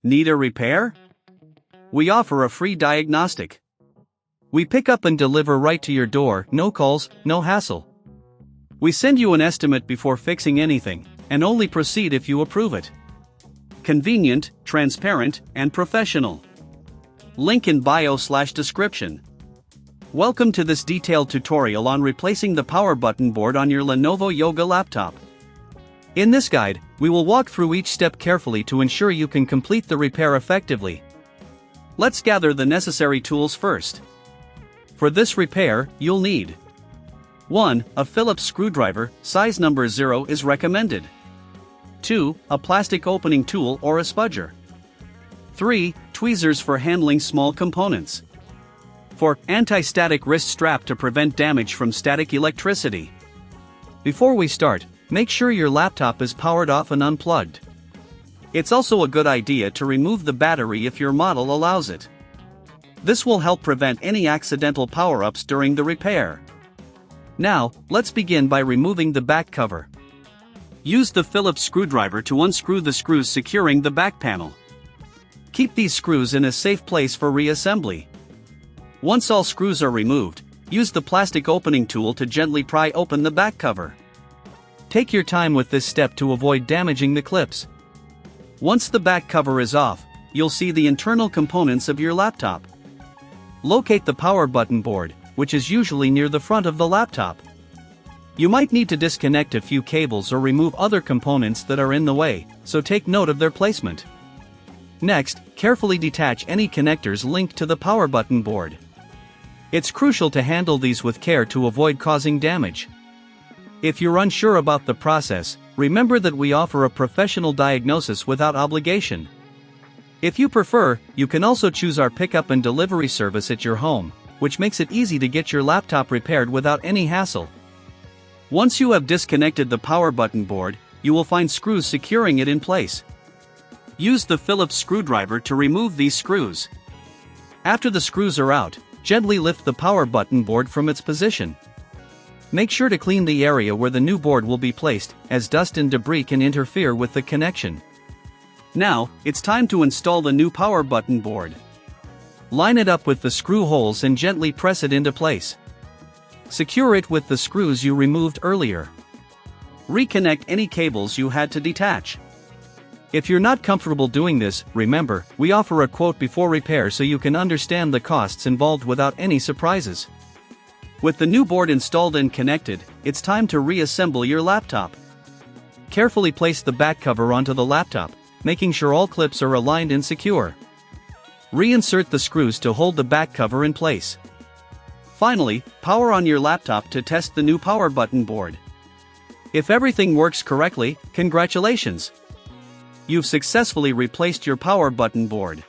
Need a repair? We offer a free diagnostic. We pick up and deliver right to your door, no calls, no hassle. We send you an estimate before fixing anything, and only proceed if you approve it. Convenient, transparent, and professional. Link in bio/description. Welcome to this detailed tutorial on replacing the power button board on your Lenovo Yoga laptop. In this guide, we will walk through each step carefully to ensure you can complete the repair effectively. Let's gather the necessary tools first. For this repair, you'll need 1. A Phillips screwdriver, size number 0 is recommended. 2. A plastic opening tool or a spudger. 3. Tweezers for handling small components. 4. Anti-static wrist strap to prevent damage from static electricity. Before we start, make sure your laptop is powered off and unplugged. It's also a good idea to remove the battery if your model allows it. This will help prevent any accidental power-ups during the repair. Now, let's begin by removing the back cover. Use the Phillips screwdriver to unscrew the screws securing the back panel. Keep these screws in a safe place for reassembly. Once all screws are removed, use the plastic opening tool to gently pry open the back cover. Take your time with this step to avoid damaging the clips. Once the back cover is off, you'll see the internal components of your laptop. Locate the power button board, which is usually near the front of the laptop. You might need to disconnect a few cables or remove other components that are in the way, so take note of their placement. Next, carefully detach any connectors linked to the power button board. It's crucial to handle these with care to avoid causing damage. If you're unsure about the process, remember that we offer a professional diagnosis without obligation. If you prefer, you can also choose our pickup and delivery service at your home, which makes it easy to get your laptop repaired without any hassle. Once you have disconnected the power button board, you will find screws securing it in place. Use the Phillips screwdriver to remove these screws. After the screws are out, gently lift the power button board from its position. Make sure to clean the area where the new board will be placed, as dust and debris can interfere with the connection. Now, it's time to install the new power button board. Line it up with the screw holes and gently press it into place. Secure it with the screws you removed earlier. Reconnect any cables you had to detach. If you're not comfortable doing this, remember, we offer a quote before repair so you can understand the costs involved without any surprises. With the new board installed and connected, it's time to reassemble your laptop. Carefully place the back cover onto the laptop, making sure all clips are aligned and secure. Reinsert the screws to hold the back cover in place. Finally, power on your laptop to test the new power button board. If everything works correctly, congratulations! You've successfully replaced your power button board.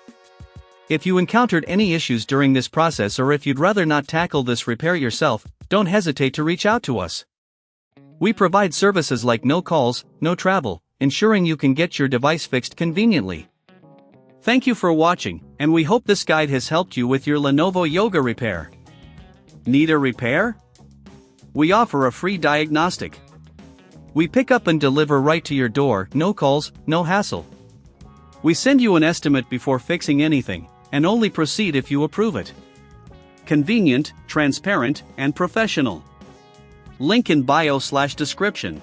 If you encountered any issues during this process or if you'd rather not tackle this repair yourself, don't hesitate to reach out to us. We provide services like no calls, no travel, ensuring you can get your device fixed conveniently. Thank you for watching, and we hope this guide has helped you with your Lenovo Yoga repair. Need a repair? We offer a free diagnostic. We pick up and deliver right to your door, no calls, no hassle. We send you an estimate before fixing anything, and only proceed if you approve it. Convenient, transparent, and professional. Link in bio/description.